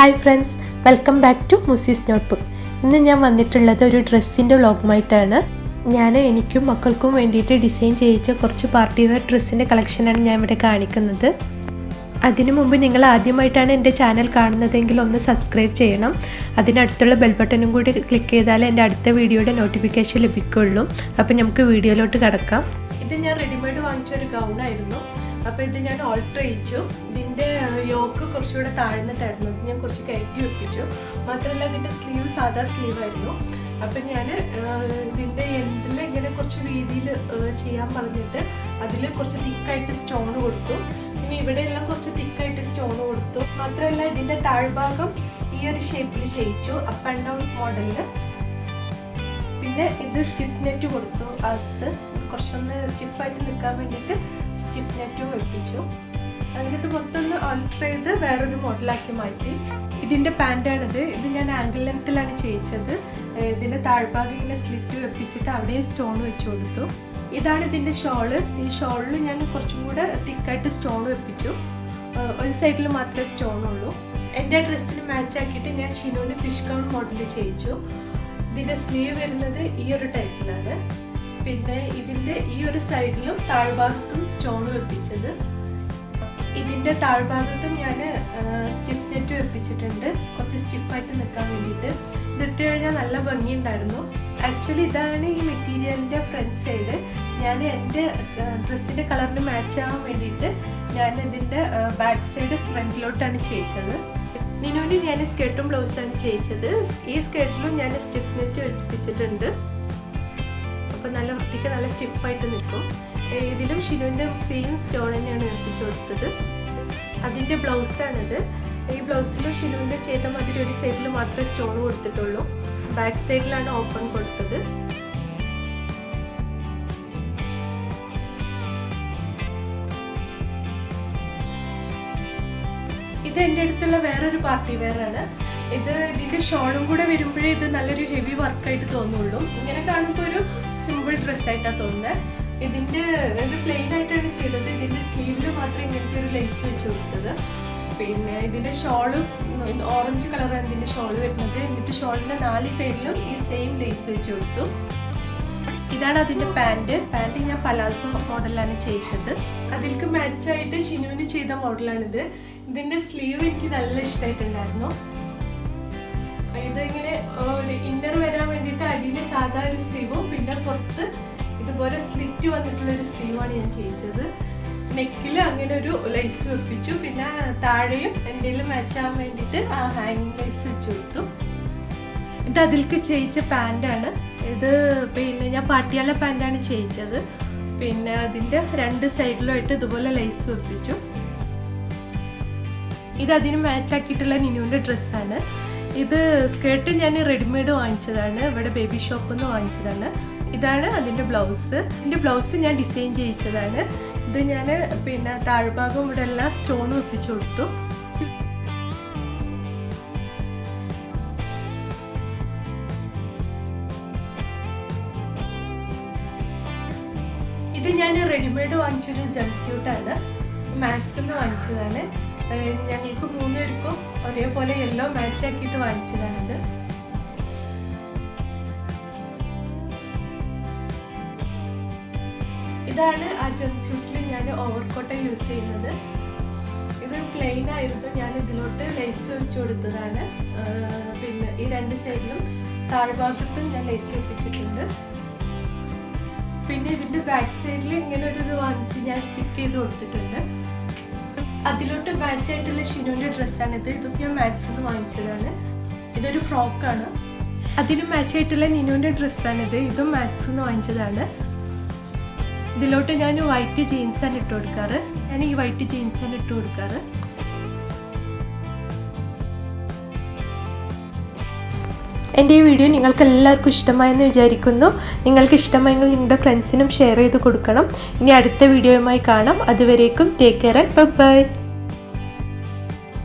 Hi friends, welcome back to മുസീസ് notebook. ഇന്ന് ഞാൻ വന്നിട്ടുള്ളത് ഒരു ഡ്രസ്സിൻ്റെ വ്ളോഗുമായിട്ടാണ്. എനിക്കും മക്കൾക്കും വേണ്ടിയിട്ട് ഡിസൈൻ ചെയ്യിച്ച കുറച്ച് പാർട്ടി വെയർ ഡ്രസ്സിൻ്റെ കളക്ഷനാണ് ഞാൻ ഇവിടെ കാണിക്കുന്നത്. അതിനു മുമ്പ് നിങ്ങൾ ആദ്യമായിട്ടാണ് എൻ്റെ ചാനൽ കാണുന്നതെങ്കിൽ ഒന്ന് സബ്സ്ക്രൈബ് ചെയ്യണം. അതിനടുത്തുള്ള ബെൽ ബട്ടണും കൂടി ക്ലിക്ക് ചെയ്താൽ എൻ്റെ അടുത്ത വീഡിയോയുടെ നോട്ടിഫിക്കേഷൻ ലഭിക്കുള്ളൂ. അപ്പോൾ നമുക്ക് വീഡിയോയിലോട്ട് കടക്കാം. ഇത് ഞാൻ റെഡിമെയ്ഡ് വാങ്ങിച്ചൊരു ഗൗണായിരുന്നു. അപ്പോൾ ഇത് ഞാൻ ഓൾട്ടർ ചെയ്യിച്ചു. ഇതിൻ്റെ യോക്ക് കുറച്ചുകൂടെ താഴ്ന്നിട്ടായിരുന്നു, ഞാൻ കുറച്ച് കയറ്റി വെപ്പിച്ചു. മാത്രമല്ല ഇതിൻ്റെ സ്ലീവ് സാധാ സ്ലീവായിരുന്നു. അപ്പം ഞാൻ ഇതിൻ്റെ എൻഡിൽ ഇങ്ങനെ കുറച്ച് രീതിയിൽ ചെയ്യാൻ പറഞ്ഞിട്ട് അതിൽ കുറച്ച് തിക്കായിട്ട് സ്റ്റോൺ കൊടുത്തു. ഇനി ഇവിടെയെല്ലാം കുറച്ച് തിക്കായിട്ട് സ്റ്റോൺ കൊടുത്തു. മാത്രമല്ല ഇതിൻ്റെ താഴ്ഭാഗം ഈ ഒരു ഷേപ്പിൽ ചെയ്യിച്ചു, അപ്പ് ആൻഡ് ഡൗൺ മോഡലിൽ. പിന്നെ ഇത് സ്റ്റിഫ് നെറ്റ് കൊടുത്തു. അത് കുറച്ചൊന്ന് സ്റ്റിഫായിട്ട് നിൽക്കാൻ വേണ്ടിയിട്ട് സ്റ്റിഫ് നെറ്റും വെപ്പിച്ചു. അതിനകത്ത് മൊത്തം ഒന്ന് ഓൾട്ടർ ചെയ്ത് വേറൊരു മോഡലാക്കി മാറ്റി. ഇതിൻ്റെ പാൻറ്റാണിത്. ഇത് ഞാൻ ആംഗിൾ ലെങ്ത്തിലാണ് ചെയ്യിച്ചത്. ഇതിൻ്റെ താഴ്ഭാഗം ഇങ്ങനെ സ്ലിറ്റ് വെപ്പിച്ചിട്ട് അവിടെയും സ്റ്റോൺ വെച്ച് കൊടുത്തു. ഇതാണ് ഇതിൻ്റെ ഷോള്. ഈ ഷോളിൽ ഞാൻ കുറച്ചും കൂടെ തിക്കായിട്ട് സ്റ്റോൺ വെപ്പിച്ചു. ഒരു സൈഡിൽ മാത്രമേ സ്റ്റോണുള്ളൂ. എൻ്റെ ഡ്രസ്സിന് മാച്ച് ആക്കിയിട്ട് ഞാൻ ഷിനോന് ഫിഷ് ഗൗൺ മോഡൽ ചെയ്യിച്ചു. ഇതിൻ്റെ സ്ലീവ് വരുന്നത് ഈ ഒരു ടൈപ്പിലാണ്. പിന്നെ ഇതിൻ്റെ ഈ ഒരു സൈഡിലും താഴ്ഭാഗത്തും സ്റ്റോൺ വെപ്പിച്ചത്. ഇതിൻ്റെ താഴ്ഭാഗത്തും ഞാൻ സ്റ്റിഫ് നെറ്റ് വെപ്പിച്ചിട്ടുണ്ട്, കുറച്ച് സ്റ്റിഫായിട്ട് നിൽക്കാൻ വേണ്ടിയിട്ട്. ഇതിട്ട് കഴിഞ്ഞാൽ നല്ല ഭംഗിയുണ്ടായിരുന്നു. ആക്ച്വലി ഇതാണ് ഈ മെറ്റീരിയലിൻ്റെ ഫ്രണ്ട് സൈഡ്. ഞാൻ എൻ്റെ ഡ്രസ്സിൻ്റെ കളറിന് മാച്ച് ആവാൻ വേണ്ടിയിട്ട് ഞാൻ ഇതിൻ്റെ ബാക്ക് സൈഡ് ഫ്രണ്ടിലോട്ടാണ് ചെയ്യിച്ചത്. നിനുവിന് ഞാൻ സ്കേർട്ടും ബ്ലൗസാണ് ചെയ്യിച്ചത്. ഈ സ്കേർട്ടിലും ഞാൻ സ്റ്റിഫ് നെറ്റ് വെപ്പിച്ചിട്ടുണ്ട്. അപ്പോൾ നല്ല വൃത്തിക്ക് നല്ല സ്റ്റിഫായിട്ട് നിൽക്കും. ഇതിലും ഷിനുവിൻ്റെ സെയിം സ്റ്റോൺ തന്നെയാണ് വെപ്പിച്ചു കൊടുത്തത്. അതിൻ്റെ ബ്ലൗസാണിത്. ഈ ബ്ലൗസിലും ഷിനുവിൻ്റെ ചെയ്ത മാതിരി ഒരു സൈഡിൽ മാത്രമേ സ്റ്റോൺ കൊടുത്തിട്ടുള്ളൂ. ബാക്ക് സൈഡിലാണ് ഓപ്പൺ കൊടുത്തത്. ഇത് എൻ്റെ അടുത്തുള്ള വേറൊരു പാർട്ടി വെയർ ആണ്. ഇതിൻ്റെ ഷോളും കൂടെ വരുമ്പോഴേ ഇത് നല്ലൊരു ഹെവി വർക്കായിട്ട് തോന്നുള്ളൂ. ഇങ്ങനെ കാണുമ്പോൾ ഒരു സിമ്പിൾ ഡ്രസ്സായിട്ടാണ് തോന്നുന്നത്. ഇത് പ്ലെയിൻ ആയിട്ടാണ് ചെയ്തത്. ഇതിൻ്റെ സ്ലീവിൽ മാത്രം ഇങ്ങനത്തെ ഒരു ലേസ് വെച്ച് കൊടുത്തത്. പിന്നെ ഇതിൻ്റെ ഷോള് ഓറഞ്ച് കളറാണ് ഇതിൻ്റെ ഷോള് വരുന്നത്. എന്നിട്ട് ഷോളിൻ്റെ 4 സൈഡിലും ഈ സെയിം ലേസ് വെച്ച് കൊടുത്തു. ഇതാണ് അതിൻ്റെ പാൻറ് ഞാൻ പലാസോ മോഡലാണ് ചെയ്യിച്ചത്. അതിൽക്ക് മാച്ചായിട്ട് ഷിനുവിന് ചെയ്ത മോഡലാണിത്. ഇതിൻ്റെ സ്ലീവ് എനിക്ക് നല്ല ഇഷ്ടമായിട്ടുണ്ടായിരുന്നു. ഇതിങ്ങനെ ഒരു ഇന്നർ വരാൻ വേണ്ടിയിട്ട് അടിയിൽ സാധാ ഒരു സ്ലീവും പിന്നെ പുറത്ത് ഇതുപോലെ സ്ലിറ്റ് വന്നിട്ടുള്ളൊരു സ്ലീവാണ് ഞാൻ ചെയ്യിച്ചത്. നെക്കിൽ അങ്ങനെ ഒരു ലൈസ് വെപ്പിച്ചു. പിന്നെ താഴെയും എൻ്റെ മാച്ച് ആവാൻ വേണ്ടിയിട്ട് ആ ഹാങ്ങിങ് ലൈസ് വെച്ച് കൊടുത്തു. ഇത് അതിൽക്ക് ചെയ്യിച്ച പാൻറ്റാണ്. ഇത് പിന്നെ ഞാൻ പാട്ടിയാല പാൻറ്റാണ് ചെയ്യിച്ചത്. പിന്നെ അതിൻ്റെ 2 സൈഡിലുമായിട്ട് ഇതുപോലെ ലൈസ് വെപ്പിച്ചു. ഇത് അതിന് മാച്ചാക്കിയിട്ടുള്ള നിനുവിൻ്റെ ഡ്രസ്സാണ്. ഇത് സ്കേർട്ട് ഞാൻ റെഡിമെയ്ഡ് വാങ്ങിച്ചതാണ്, ഇവിടെ ബേബി ഷോപ്പിൽ നിന്ന് വാങ്ങിച്ചതാണ്. ഇതാണ് അതിൻ്റെ ബ്ലൗസ്. ഇതിൻ്റെ ബ്ലൗസ് ഞാൻ ഡിസൈൻ ചെയ്യിച്ചതാണ്. ഇത് ഞാൻ പിന്നെ താഴ്ഭാഗം ഇവിടെ എല്ലാം സ്റ്റോൺ വെപ്പിച്ചു കൊടുത്തു. ഇത് ഞാൻ റെഡിമെയ്ഡ് വാങ്ങിച്ചൊരു ജംസ്യൂട്ടാണ്, മാക്സിൽ നിന്ന് വാങ്ങിച്ചതാണ്. ഞങ്ങൾക്ക് 3 പേർക്കും ഒരേപോലെ യെല്ലോ മാച്ച് ആക്കിയിട്ട് വാങ്ങിച്ചതാണിത്. ഇതാണ് ആ ജംസ്യൂട്ടിൽ ഞാൻ ഓവർകോട്ട് യൂസ് ചെയ്യുന്നത്. ഇത് പ്ലെയിൻ ആയിരുന്നു, ഞാൻ ഇതിലോട്ട് ലേസ് വെച്ച് കൊടുത്തതാണ്. പിന്നെ ഈ 2 സൈഡിലും താഴ്ഭാഗത്തും ഞാൻ ലേസ് വെപ്പിച്ചിട്ടുണ്ട്. പിന്നെ ഇതിൻ്റെ ബാക്ക് സൈഡിൽ ഇങ്ങനെ ഒരു ഇത് വാങ്ങിച്ച് ഞാൻ സ്റ്റിക്ക് ചെയ്ത് കൊടുത്തിട്ടുണ്ട്. അതിലോട്ട് മാച്ച് ആയിട്ടുള്ള ഷിനുവിൻ്റെ ഡ്രസ്സാണിത്. ഇതും ഞാൻ മാക്സിൽ നിന്ന് വാങ്ങിച്ചതാണ്. ഇതൊരു ഫ്രോക്കാണ്. അതിന് മാച്ച് ആയിട്ടുള്ള നിനുവിൻ്റെ ഡ്രസ്സാണിത്. ഇതും മാക്സിൽ നിന്ന് വാങ്ങിച്ചതാണ്. ഇതിലോട്ട് ഞാൻ വൈറ്റ് ജീൻസാണ് ഇട്ട് കൊടുക്കാറ്. ഞാൻ ഈ വൈറ്റ് ജീൻസാണ് ഇട്ട് കൊടുക്കാറ്. എൻ്റെ ഈ വീഡിയോ നിങ്ങൾക്ക് എല്ലാവർക്കും ഇഷ്ടമായെന്ന് വിചാരിക്കുന്നു. നിങ്ങൾക്ക് ഇഷ്ടമായെങ്കിൽ നിങ്ങളുടെ ഫ്രണ്ട്സിനും ഷെയർ ചെയ്ത് കൊടുക്കണം. ഇനി അടുത്ത വീഡിയോയുമായി കാണാം. അതുവരേക്കും ടേക്ക് കെയർ ആൻഡ് ബൈ.